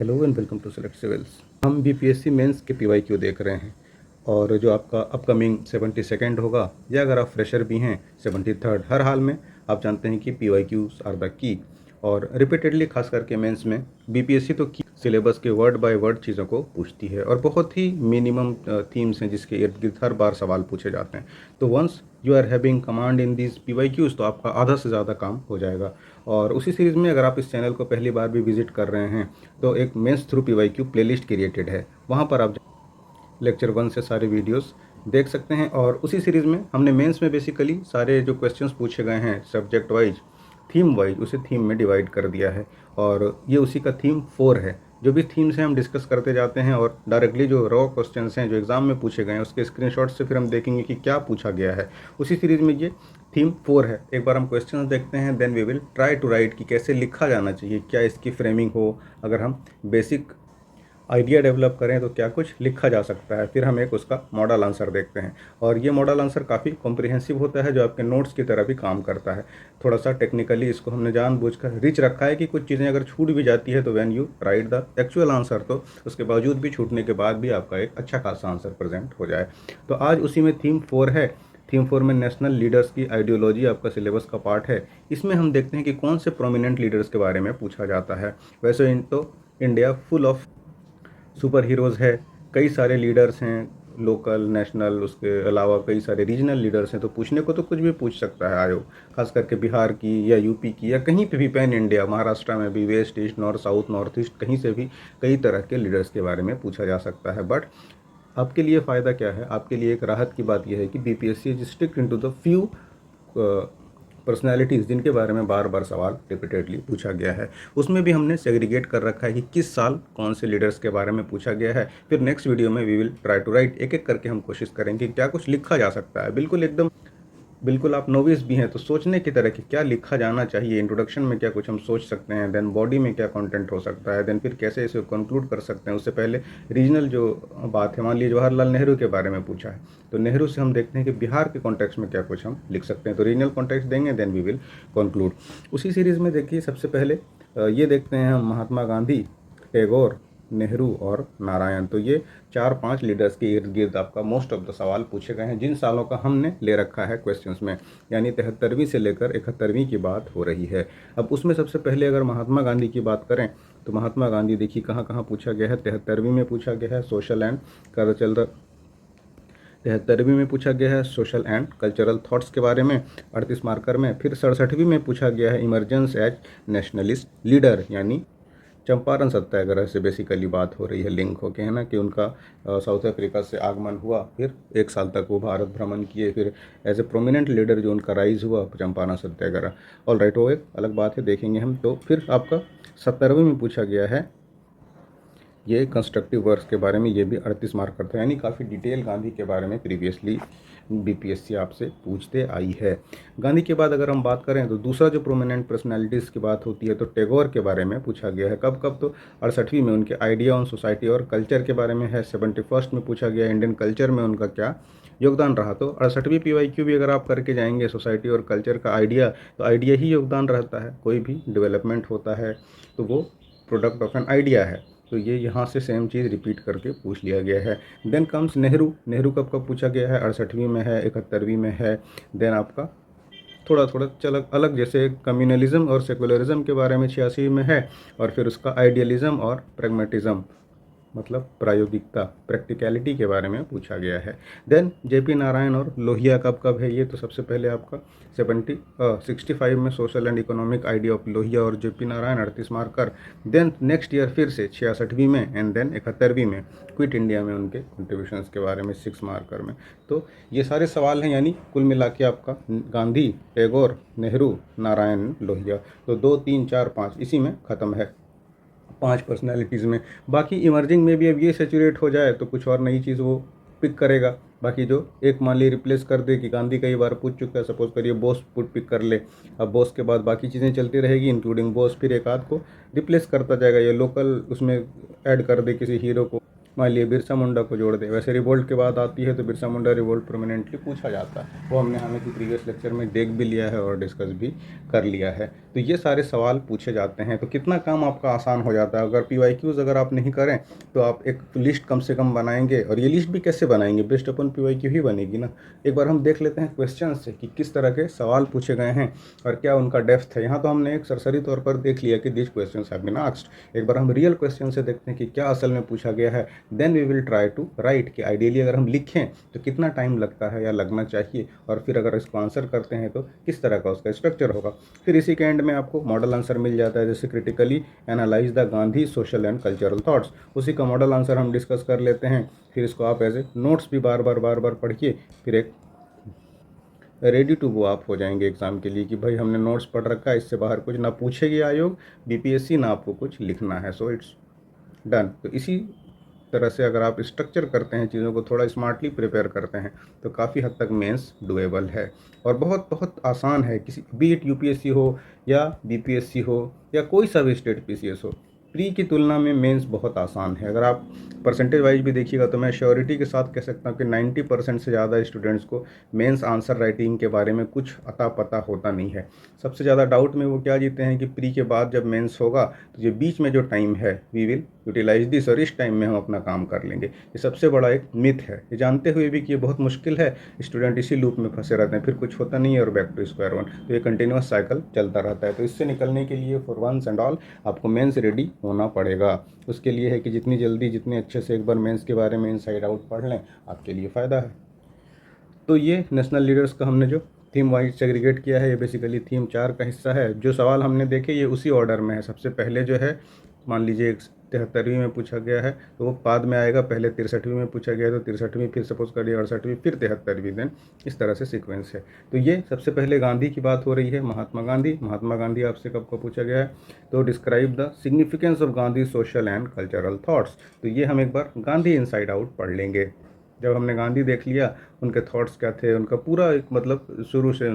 Hello and welcome to select civils. हम BPSC mains के PYQ देख रहे हैं और जो आपका अपकमिंग 72nd होगा या अगर आप फ्रेशर भी हैं 73rd, हर हाल में आप जानते हैं कि पीवाईक्यूज आर द की। और रिपीटेडली खास करके मेंस में बीपीएससी तो की सिलेबस के वर्ड बाय वर्ड चीज़ों को पूछती है और बहुत ही मिनिमम थीम्स हैं जिसके इर्द गिर्द हर बार सवाल पूछे जाते हैं। तो once you are having command in these PYQs तो आपका आधा से ज़्यादा काम हो जाएगा। और उसी सीरीज़ में अगर आप इस चैनल को पहली बार भी विजिट कर रहे हैं तो एक mains through PYQ playlist created है, वहाँ पर आप लेक्चर 1 से सारे वीडियोस देख सकते हैं। और उसी सीरीज़ में हमने मेंस में बेसिकली सारे जो क्वेश्चंस पूछे गए हैं सब्जेक्ट वाइज थीम वाइज उसे थीम में डिवाइड कर दिया है और ये उसी का थीम 4 है। जो भी थीम्स हैं हम डिस्कस करते जाते हैं और डायरेक्टली जो रॉ क्वेश्चंस हैं जो एग्जाम में पूछे गए हैं उसके स्क्रीनशॉट से फिर हम देखेंगे कि क्या पूछा गया है। उसी सीरीज़ में ये थीम 4 है। एक बार हम क्वेश्चंस देखते हैं, then we will try to write कि कैसे लिखा जाना चाहिए, क्या इसकी फ्रेमिंग हो, अगर हम बेसिक आइडिया डेवलप करें तो क्या कुछ लिखा जा सकता है। फिर हम एक उसका मॉडल आंसर देखते हैं और ये मॉडल आंसर काफ़ी कॉम्प्रिहेंसिव होता है जो आपके नोट्स की तरह भी काम करता है। थोड़ा सा टेक्निकली इसको हमने जानबूझकर रिच रखा है कि कुछ चीज़ें अगर छूट भी जाती है तो when you right the actual answer तो उसके बावजूद भी छूटने के बाद भी आपका एक अच्छा खासा आंसर प्रेजेंट हो जाए। तो आज उसी में थीम 4 है। थीम 4 में नेशनल लीडर्स की आइडियोलॉजी आपका सिलेबस का पार्ट है। इसमें हम देखते हैं कि कौन से प्रोमिनेंट लीडर्स के बारे में पूछा जाता है। वैसे तो India full of super heroes है, कई सारे लीडर्स हैं, लोकल नेशनल, उसके अलावा कई सारे रीजनल लीडर्स हैं, तो पूछने को तो कुछ भी पूछ सकता है आयोग। खास करके बिहार की या यूपी की या कहीं पे भी पैन इंडिया, महाराष्ट्र में भी, west east north south north east कहीं से भी कई तरह के लीडर्स के बारे में पूछा जा सकता है। बट आपके लिए फ़ायदा क्या है, आपके लिए एक राहत की बात यह है कि BPSC is strict into the few personalities जिनके बारे में बार बार सवाल रिपीटेडली पूछा गया है। उसमें भी हमने सेग्रीगेट कर रखा है कि किस साल कौन से लीडर्स के बारे में पूछा गया है। फिर नेक्स्ट वीडियो में we will try to write, एक एक करके हम कोशिश करेंगे क्या कुछ लिखा जा सकता है। बिल्कुल आप नोविस भी हैं तो सोचने की तरह कि क्या लिखा जाना चाहिए, इंट्रोडक्शन में क्या कुछ हम सोच सकते हैं, देन बॉडी में क्या कंटेंट हो सकता है, देन फिर कैसे इसे कंक्लूड कर सकते हैं। उससे पहले रीजनल जो बात है, मान लीजिए जवाहरलाल नेहरू के बारे में पूछा है तो नेहरू से हम देखते हैं कि बिहार के कॉन्टेक्स्ट में क्या कुछ हम लिख सकते हैं, तो रीजनल कॉन्टेक्स्ट देंगे, देन वी विल कंक्लूड। उसी सीरीज़ में देखिए सबसे पहले ये देखते हैं हम महात्मा गांधी, टैगोर, नेहरू और नारायण। तो ये 4-5 लीडर्स के इर्द गिर्द आपका मोस्ट ऑफ द सवाल पूछे गए हैं जिन सालों का हमने ले रखा है क्वेश्चंस में, यानी 73वीं से लेकर 71वीं की बात हो रही है। अब उसमें सबसे पहले अगर महात्मा गांधी की बात करें तो महात्मा गांधी देखिए कहाँ कहाँ पूछा गया है। 73वीं में पूछा गया है सोशल एंड कल्चरल, 73वीं में पूछा गया है सोशल एंड कल्चरल थॉट्स के बारे में 38 मार्कर में। फिर 67वीं में पूछा गया है इमरजेंस एज नेशनलिस्ट लीडर, यानी चंपारण सत्याग्रह से बेसिकली बात हो रही है, लिंक होके, है ना, कि उनका साउथ अफ्रीका से आगमन हुआ, फिर 1 साल तक वो भारत भ्रमण किए, फिर एज ए प्रोमिनेंट लीडर जो उनका राइज हुआ चंपारण सत्याग्रह। ऑल राइट, वो एक अलग बात है, देखेंगे हम। तो फिर आपका 70वीं में पूछा गया है ये कंस्ट्रक्टिव वर्क्स के बारे में, ये भी 38 मार्कर था, यानी काफ़ी डिटेल गांधी के बारे में प्रीवियसली बीपीएससी आपसे पूछते आई है। गांधी के बाद अगर हम बात करें तो दूसरा जो प्रोमिनेंट पर्सनालिटीज़ की बात होती है तो टैगोर के बारे में पूछा गया है। कब कब, तो 68वीं में उनके आइडिया ऑन सोसाइटी और कल्चर के बारे में है। 71st में पूछा गया इंडियन कल्चर में उनका क्या योगदान रहा। तो 68वीं पीवाईक्यू भी अगर आप करके जाएंगे सोसाइटी और कल्चर का आइडिया, तो आइडिया ही योगदान रहता है। कोई भी डेवलपमेंट होता है तो वो प्रोडक्ट ऑफ एन आइडिया है, तो ये यहाँ से सेम चीज़ रिपीट करके पूछ लिया गया है। Then comes Nehru. नेहरू कब कब पूछा गया है, 68वीं में है, 71वीं में है। देन आपका थोड़ा थोड़ा चल अलग, जैसे कम्युनलिज्म और सेकुलरिज्म के बारे में 86 में है, और फिर उसका आइडियलिज्म और प्रैग्मेटिज्म मतलब प्रायोगिकता, प्रैक्टिकलिटी के बारे में पूछा गया है। देन जेपी नारायण और लोहिया कब कब है, ये तो सबसे पहले आपका 65 में social and economic idea of Lohia और JP Narayan, 38 marker. Then next year फिर से 66वीं में, एंड देन 71वीं में क्विट इंडिया में उनके कंट्रीब्यूशंस के बारे में 6 मार्कर में। तो ये सारे सवाल हैं, यानी कुल मिला के आपका गांधी, टैगोर, नेहरू, नारायण, लोहिया, तो 2 3 4 5 इसी में ख़त्म है 5 पर्सनैलिटीज़ में। बाकी इमर्जिंग में भी अब ये सेचुरेट हो जाए तो कुछ और नई चीज़ वो पिक करेगा। बाकी जो एक मान ली रिप्लेस कर दे कि गांधी कई बार पूछ चुका है, सपोज करिए बोस पुट पिक कर ले, अब बोस के बाद बाकी चीज़ें चलती रहेगी इंक्लूडिंग बोस, फिर एक आध को रिप्लेस करता जाएगा, ये लोकल उसमें ऐड कर दे किसी हीरो को, मान लिए बिरसा मुंडा को जोड़ दे। वैसे रिवोल्ट के बाद आती है तो बिरसा मुंडा रिवोल्ट प्रोमिनेंटली पूछा जाता है, वो हमने हालांकि प्रीवियस लेक्चर में देख भी लिया है और डिस्कस भी कर लिया है। तो ये सारे सवाल पूछे जाते हैं, तो कितना काम आपका आसान हो जाता है। अगर PYQs अगर आप नहीं करें तो आप एक लिस्ट कम से कम बनाएंगे, और ये लिस्ट भी कैसे बनाएंगे, बेस्ड अपन PYQ ही बनेगी ना। एक बार हम देख लेते हैं क्वेश्चन से कि किस तरह के सवाल पूछे गए हैं और क्या उनका डेप्थ है। यहाँ तो हमने एक सरसरी तौर पर देख लिया कि this question have been asked. एक बार हम रियल क्वेश्चन से देखते हैं कि क्या असल में पूछा गया है, then we will try to write कि आइडियली अगर हम लिखें तो कितना टाइम लगता है या लगना चाहिए, और फिर अगर इसको आंसर करते हैं तो किस तरह का उसका स्ट्रक्चर होगा। फिर इसी के एंड में आपको मॉडल आंसर मिल जाता है, जैसे critically analyse the Gandhi social and cultural thoughts, उसी का मॉडल आंसर हम डिस्कस कर लेते हैं। फिर इसको आप एज ए नोट्स भी बार बार पढ़िए, फिर एक रेडी टू गो आप हो जाएंगे एग्ज़ाम के लिए कि भाई हमने नोट्स पढ़ रखा है, इससे बाहर कुछ ना पूछेगी आयोग BPSC, ना आपको कुछ लिखना है, सो इट्स डन। तो इसी तरह से अगर आप स्ट्रक्चर करते हैं, चीज़ों को थोड़ा स्मार्टली प्रिपेयर करते हैं, तो काफ़ी हद तक मेंस डुएबल है और बहुत बहुत आसान है। किसी बीट UPSC हो या BPSC हो या कोई सा भी स्टेट PCS हो, प्री की तुलना में मेंस बहुत आसान है। अगर आप परसेंटेज वाइज भी देखिएगा तो मैं श्योरिटी के साथ कह सकता हूँ कि 90% से ज़्यादा स्टूडेंट्स को मेंस आंसर राइटिंग के बारे में कुछ अता पता होता नहीं है। सबसे ज़्यादा डाउट में वो क्या जीते हैं कि प्री के बाद जब मेंस होगा तो जो बीच में जो टाइम है वी विल यूटिलाइज दिस, और इस टाइम में हम अपना काम कर लेंगे। ये सबसे बड़ा एक मिथ है, ये जानते हुए भी कि ये बहुत मुश्किल है, स्टूडेंट इसी लूप में फंसे रहते हैं, फिर कुछ होता नहीं है और बैक टू स्क्वायर वन। तो ये कंटिन्यूस साइकिल चलता रहता है। तो इससे निकलने के लिए फॉर वंस एंड ऑल आपको मेंस रेडी होना पड़ेगा। उसके लिए है कि जितनी जल्दी जितने अच्छे से एक बार मेंस के बारे में इनसाइड आउट पढ़ लें, आपके लिए फ़ायदा है। तो ये नेशनल लीडर्स का हमने जो थीम वाइज सेग्रीगेट किया है, ये बेसिकली थीम 4 का हिस्सा है। जो सवाल हमने देखे ये उसी ऑर्डर में है। सबसे पहले जो है मान लीजिए 73वीं में पूछा गया है तो वो बाद में आएगा, पहले 63वीं में पूछा गया है तो 63वीं, फिर सपोज करिए 68वीं, फिर 73वीं, देन इस तरह से सीक्वेंस है। तो ये सबसे पहले गांधी की बात हो रही है, महात्मा गांधी आपसे कब को पूछा गया है, तो describe the significance of Gandhi social and cultural thoughts. तो ये हम एक बार गांधी इनसाइड आउट पढ़ लेंगे। जब हमने गांधी देख लिया, उनके थॉट्स क्या थे, उनका पूरा एक मतलब शुरू से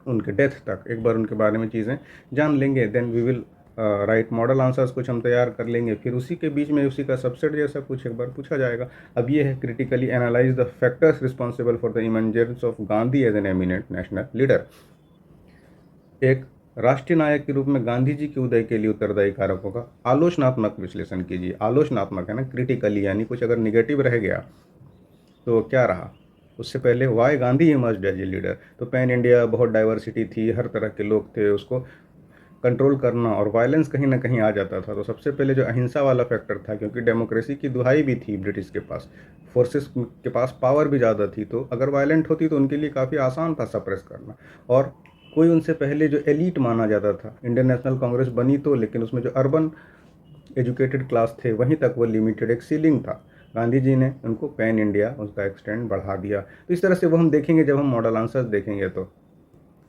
उनके डेथ तक एक बार उनके बारे में चीज़ें जान लेंगे, then we will write model answers कुछ हम तैयार कर लेंगे। फिर उसी के बीच में उसी का सबसेट जैसा कुछ एक बार पूछा जाएगा। अब ये है critically analyse the factors responsible for the emergence of Gandhi as an eminent national leader. एक राष्ट्रीय नायक के रूप में गांधी जी के उदय के लिए उत्तरदायी कारकों का आलोचनात्मक विश्लेषण कीजिए। आलोचनात्मक है ना, क्रिटिकली, यानी कुछ अगर निगेटिव रह गया तो क्या रहा। उससे पहले why Gandhi emerged as a leader, तो पैन इंडिया बहुत डाइवर्सिटी थी, हर तरह के लोग थे, उसको कंट्रोल करना और वायलेंस कहीं ना कहीं आ जाता था। तो सबसे पहले जो अहिंसा वाला फैक्टर था, क्योंकि डेमोक्रेसी की दुहाई भी थी ब्रिटिश के पास, फोर्सेस के पास पावर भी ज़्यादा थी, तो अगर वायलेंट होती तो उनके लिए काफ़ी आसान था सप्रेस करना। और कोई उनसे पहले जो एलीट माना जाता था, इंडियन नेशनल कांग्रेस बनी तो, लेकिन उसमें जो अर्बन एजुकेटेड क्लास थे वहीं तक वो लिमिटेड, एक सीलिंग था। गांधी जी ने उनको पैन इंडिया उसका एक्सटेंड बढ़ा दिया। तो इस तरह से वो हम देखेंगे जब हम मॉडल आंसर्स देखेंगे। तो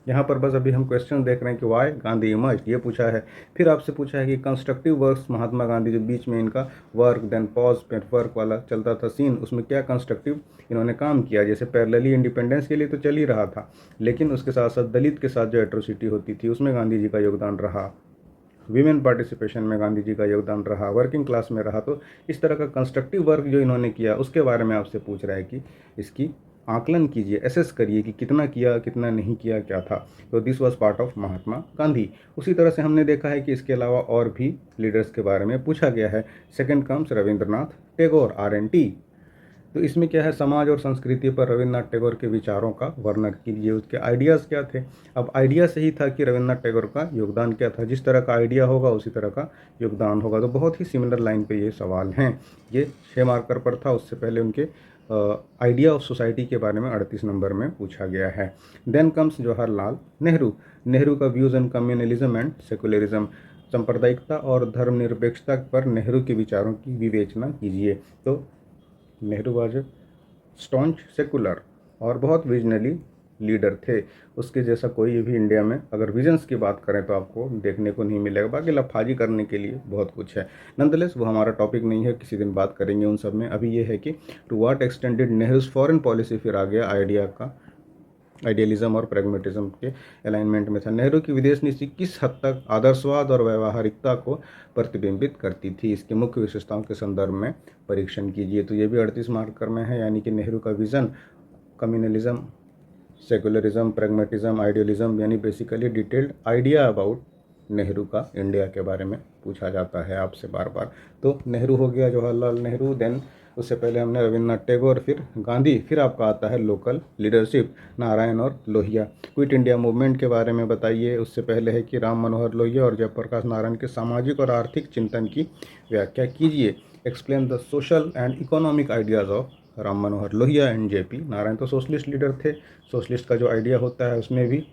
यहाँ पर बस अभी हम क्वेश्चन देख रहे हैं कि वाई गांधी इमर्ज्ड, ये पूछा है। फिर आपसे पूछा है कि कंस्ट्रक्टिव वर्क्स महात्मा गांधी, जो बीच में इनका वर्क देन पॉज पे वर्क वाला चलता था सीन, उसमें क्या कंस्ट्रक्टिव इन्होंने काम किया। जैसे पैरेलली इंडिपेंडेंस के लिए तो चल ही रहा था, लेकिन उसके साथ साथ दलित के साथ जो एट्रोसिटी होती थी उसमें गांधी जी का योगदान रहा, वीमेन पार्टिसिपेशन में गांधी जी का योगदान रहा, वर्किंग क्लास में रहा। तो इस तरह का कंस्ट्रक्टिव वर्क जो इन्होंने किया उसके बारे में आपसे पूछ रहा है कि इसकी आकलन कीजिए, एसेस करिए कि कितना किया, कितना नहीं किया, क्या था। तो this was part of Mahatma Gandhi. उसी तरह से हमने देखा है कि इसके अलावा और भी लीडर्स के बारे में पूछा गया है। Second comes Rabindranath Tagore, RNT। तो इसमें क्या है, समाज और संस्कृति पर रविन्द्रनाथ टैगोर के विचारों का वर्णन कीजिए, उसके आइडियाज़ क्या थे। अब आइडिया से ही था कि रविन्द्रनाथ टैगोर का योगदान क्या था, जिस तरह का आइडिया होगा उसी तरह का योगदान होगा। तो बहुत ही सिमिलर लाइन पे ये सवाल हैं। ये 6 मार्कर पर था, उससे पहले उनके आइडिया ऑफ सोसाइटी के बारे में 38 नंबर में पूछा गया है। देन कम्स जवाहरलाल नेहरू का views on communalism and secularism, सांप्रदायिकता और धर्मनिरपेक्षता पर नेहरू के विचारों की विवेचना कीजिए। तो नेहरू वाज स्टॉन्च सेकुलर और बहुत विजनरी लीडर थे। उसके जैसा कोई भी इंडिया में अगर विजन्स की बात करें तो आपको देखने को नहीं मिलेगा। बाकी लफाजी करने के लिए बहुत कुछ है, नंदलेस वो हमारा टॉपिक नहीं है, किसी दिन बात करेंगे उन सब में। अभी ये है कि to what extent did Nehru's foreign policy, फिर आ गया आइडिया का आइडियलिज्म और प्रैग्मेटिज्म के अलाइनमेंट में था। नेहरू की विदेश नीति किस हद तक आदर्शवाद और व्यावहारिकता को प्रतिबिंबित करती थी, इसकी मुख्य विशेषताओं के संदर्भ में परीक्षण कीजिए। तो ये भी 38 मार्कर में है, यानी कि नेहरू का vision, communalism, secularism, pragmatism, idealism, यानी basically detailed idea about Nehru का इंडिया के बारे में पूछा जाता है आपसे बार बार। तो नेहरू हो गया, जवाहरलाल नेहरू, देन उससे पहले हमने रविन्द्रनाथ टैगोर, फिर गांधी, फिर आपका आता है लोकल लीडरशिप, नारायण और लोहिया। क्विट इंडिया मूवमेंट के बारे में बताइए। उससे पहले है कि राम मनोहर लोहिया और जयप्रकाश नारायण के सामाजिक और आर्थिक चिंतन की व्याख्या कीजिए। Explain the social and economic ideas of Ram Manohar Lohia and JP Narayan. तो सोशलिस्ट लीडर थे। सोशलिस्ट का जो आइडिया होता है उसमें भी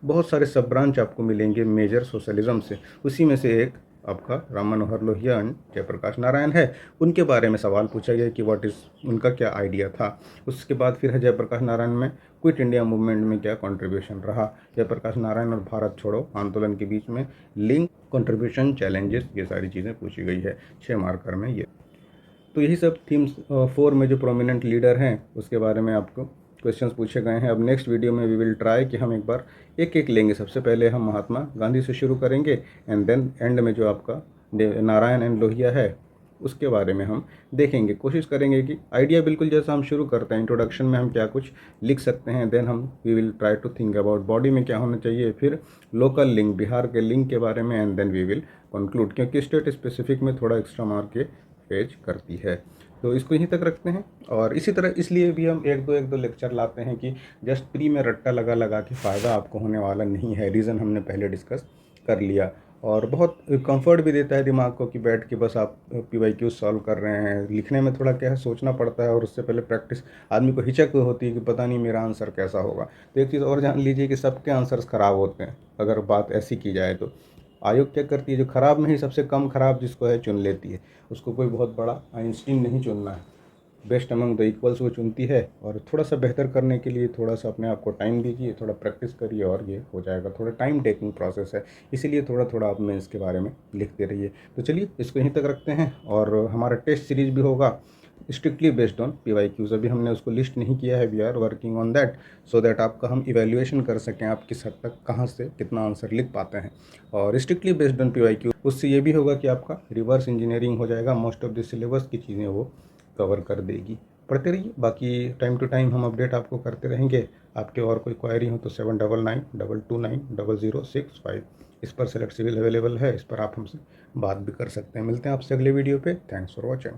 बहुत सारे सब ब्रांच आपको मिलेंगे मेजर सोशलिज्म से, उसी में से एक आपका राम मनोहर लोहिया एंड जयप्रकाश नारायण है। उनके बारे में सवाल पूछा गया कि व्हाट इज़, उनका क्या आइडिया था। उसके बाद फिर है जयप्रकाश नारायण में क्विट इंडिया मूवमेंट में क्या कंट्रीब्यूशन रहा। जयप्रकाश नारायण और भारत छोड़ो आंदोलन के बीच में लिंक, कंट्रीब्यूशन, चैलेंजेस, ये सारी चीज़ें पूछी गई है 6 मार्कर में ये। तो यही सब थीम्स 4 में जो प्रोमिनेंट लीडर हैं उसके बारे में आपको क्वेश्चंस पूछे गए हैं। अब नेक्स्ट वीडियो में वी विल ट्राई कि हम एक बार एक एक लेंगे। सबसे पहले हम महात्मा गांधी से शुरू करेंगे एंड देन एंड में जो आपका नारायण एंड लोहिया है उसके बारे में हम देखेंगे। कोशिश करेंगे कि आइडिया बिल्कुल जैसा हम शुरू करते हैं, इंट्रोडक्शन में हम क्या कुछ लिख सकते हैं, देन हम we will try to think about body में क्या होना चाहिए, फिर लोकल लिंक, बिहार के लिंक के बारे में, and then we will conclude, क्योंकि स्टेट स्पेसिफिक में थोड़ा एक्स्ट्रा मार्क के पेज करती है। तो इसको यहीं तक रखते हैं। और इसी तरह इसलिए भी हम एक दो लेक्चर लाते हैं कि जस्ट प्री में रट्टा लगा लगा के फ़ायदा आपको होने वाला नहीं है। रीज़न हमने पहले डिस्कस कर लिया और बहुत कंफर्ट भी देता है दिमाग को कि बैठ के बस आप PYQ सॉल्व कर रहे हैं। लिखने में थोड़ा क्या है, सोचना पड़ता है और उससे पहले प्रैक्टिस, आदमी को हिचक होती है कि पता नहीं मेरा आंसर कैसा होगा। तो एक चीज़ और जान लीजिए कि सबके आंसर्स ख़राब होते हैं अगर बात ऐसी की जाए तो। आयोग क्या करती है, जो खराब में ही सबसे कम खराब जिसको है चुन लेती है। उसको कोई बहुत बड़ा आइंस्टीन नहीं चुनना है, बेस्ट अमंग द इक्वल्स वो चुनती है। और थोड़ा सा बेहतर करने के लिए थोड़ा सा अपने आप को टाइम दीजिए, थोड़ा प्रैक्टिस करिए और ये हो जाएगा। थोड़ा टाइम टेकिंग प्रोसेस है, इसीलिए थोड़ा थोड़ा आप मेंस के बारे में लिखते रहिए। तो चलिए इसको यहीं तक रखते हैं। और हमारा टेस्ट सीरीज भी होगा स्ट्रिक्टली बेस्ड ऑन PYQs। अभी हमने उसको लिस्ट नहीं किया है, we are working on that, so that आपका हम इवैल्यूएशन कर सकें आप किस हद तक कहाँ से कितना आंसर लिख पाते हैं। और स्ट्रिक्टली बेस्ड ऑन PYQ, उससे ये भी होगा कि आपका रिवर्स इंजीनियरिंग हो जाएगा, मोस्ट ऑफ द सिलेबस की चीज़ें वो कवर कर देगी। पढ़ते रहिए, बाकी टाइम टू टाइम हम अपडेट आपको करते रहेंगे। आपके और कोई क्वायरी हो तो 7992290065 इस पर सेलेक्ट सिविल अवेलेबल है, इस पर आप हमसे बात भी कर सकते हैं। मिलते हैं आपसे अगले वीडियो पे। Thanks for watching.